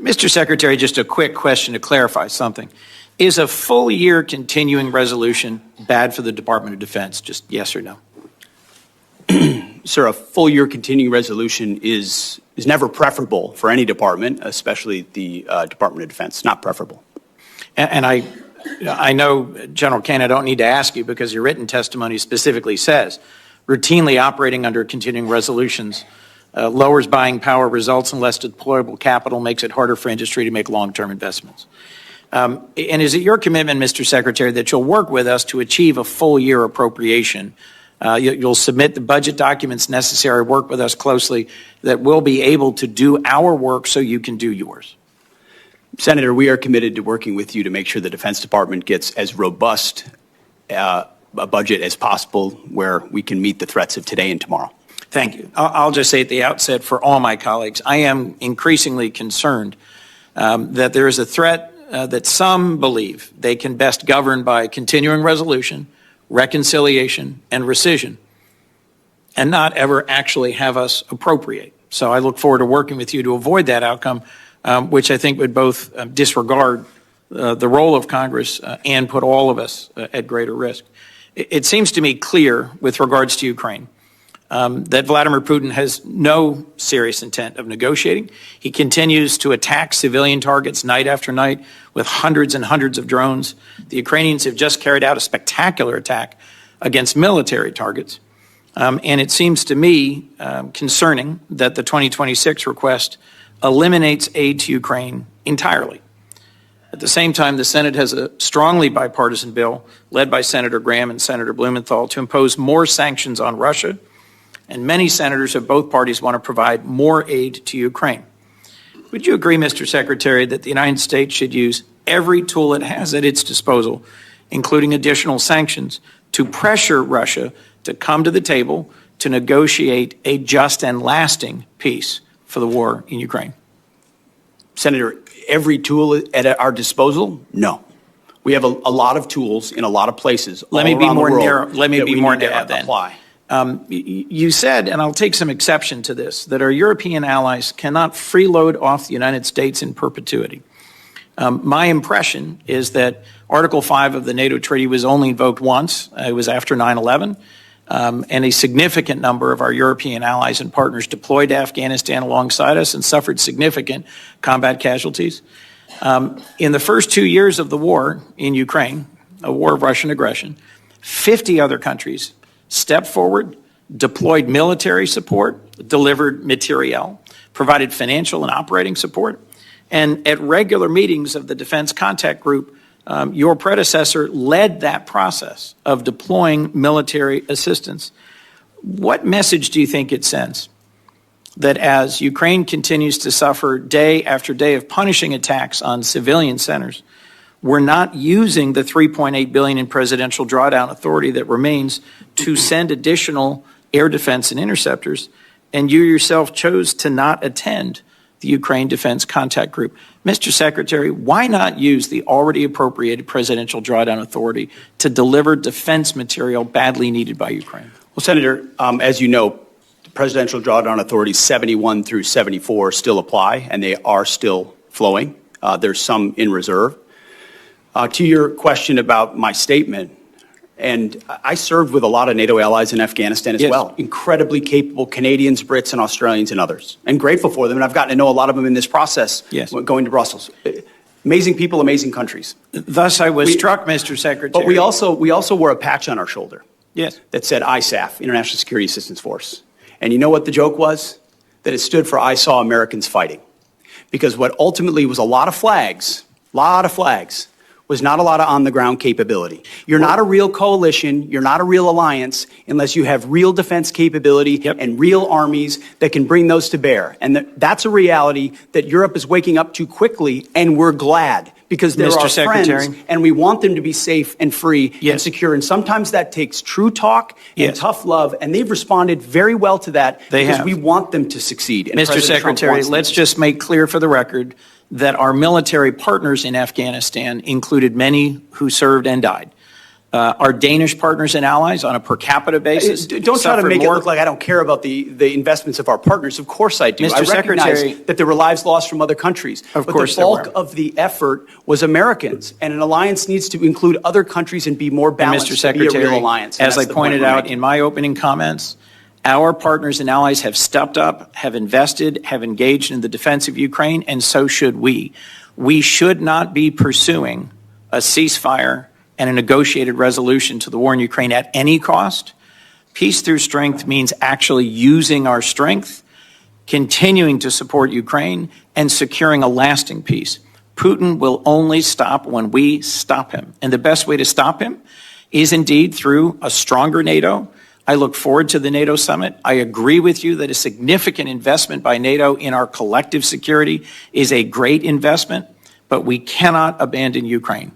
Mr. Secretary, just a quick question to clarify something. Is a full year continuing resolution bad for the Department of Defense? Just yes or no? Sir, a full year continuing resolution is never preferable for any department, especially the Department of Defense. Not preferable. And I know, General Kane, I don't need to ask you because your written testimony specifically says routinely operating under continuing resolutions lowers buying power, results in less deployable capital, makes it harder for industry to make long-term investments. And is it your commitment, Mr. Secretary, that you'll work with us to achieve a full year appropriation? You'll submit the budget documents necessary, work with us closely, that we'll be able to do our work so you can do yours. Senator, we are committed to working with you to make sure the Defense Department gets as robust a budget as possible where we can meet the threats of today and tomorrow. Thank you. I'll just say at the outset for all my colleagues, I am increasingly concerned that there is a threat that some believe they can best govern by continuing resolution, reconciliation, and rescission, and not ever actually have us appropriate. So I look forward to working with you to avoid that outcome, which I think would both disregard the role of Congress and put all of us at greater risk. It seems to me clear with regards to Ukraine that Vladimir Putin has no serious intent of negotiating. He continues to attack civilian targets night after night with hundreds and hundreds of drones. The Ukrainians have just carried out a spectacular attack against military targets. And it seems to me concerning that the 2026 request eliminates aid to Ukraine entirely. At the same time, the Senate has a strongly bipartisan bill led by Senator Graham and Senator Blumenthal to impose more sanctions on Russia, and many senators of both parties want to provide more aid to Ukraine. Would you agree, Mr. Secretary, that the United States should use every tool it has at its disposal, including additional sanctions, to pressure Russia to come to the table to negotiate a just and lasting peace for the war in Ukraine? Senator, every tool at our disposal? No. We have a lot of tools in a lot of places. Let me be more narrow. Let me be more narrow then. Apply. You said, and I'll take some exception to this, that our European allies cannot freeload off the United States in perpetuity. My impression is that Article 5 of the NATO Treaty was only invoked once. It was after 9/11. And a significant number of our European allies and partners deployed to Afghanistan alongside us and suffered significant combat casualties. In the first 2 years of the war in Ukraine, a war of Russian aggression, 50 other countries stepped forward, deployed military support, delivered materiel, provided financial and operating support, and at regular meetings of the Defense Contact Group, your predecessor led that process of deploying military assistance. What message do you think it sends that as Ukraine continues to suffer day after day of punishing attacks on civilian centers, we're not using the $3.8 billion in presidential drawdown authority that remains to send additional air defense and interceptors, and you yourself chose to not attend the Ukraine Defense Contact Group? Mr. Secretary, why not use the already appropriated presidential drawdown authority to deliver defense material badly needed by Ukraine? Well, Senator, as you know, the presidential drawdown authorities 71 through 74 still apply, and they are still flowing. There's some in reserve. To your question about my statement, and I served with a lot of NATO allies in Afghanistan as well. Incredibly capable Canadians, Brits, and Australians and others. And grateful for them. And I've gotten to know a lot of them in this process going to Brussels. Amazing people, amazing countries. Thus, I was struck, Mr. Secretary. But we also wore a patch on our shoulder. Yes. That said ISAF, International Security Assistance Force. And you know what the joke was? That it stood for I Saw Americans Fighting. Because what ultimately was a lot of flags, was not a lot of on-the-ground capability. You're not a real coalition, you're not a real alliance, unless you have real defense capability and real armies that can bring those to bear. And that's a reality that Europe is waking up to quickly, and we're glad, because they're our friends, and we want them to be safe and free and secure. And sometimes that takes true talk and tough love, and they've responded very well to that because we want them to succeed. And Mr. Secretary, let's just make clear for the record that our military partners in Afghanistan included many who served and died. Our Danish partners and allies on a per capita basis. Don't try to suffered make it more. look like I don't care about the investments of our partners. Of course I do. Mr. I recognize Secretary, that there were lives lost from other countries. Of but course the there bulk were. of the effort was Americans. And an alliance needs to include other countries and be more balanced Mr. to be a Secretary, real alliance. And as that's I the point pointed we're out making. in my opening comments, our partners and allies have stepped up, have invested, have engaged in the defense of Ukraine, and so should we. We should not be pursuing a ceasefire and a negotiated resolution to the war in Ukraine at any cost. Peace through strength means actually using our strength, continuing to support Ukraine, and securing a lasting peace. Putin will only stop when we stop him. And the best way to stop him is indeed through a stronger NATO. I look forward to the NATO summit. I agree with you that a significant investment by NATO in our collective security is a great investment, but we cannot abandon Ukraine.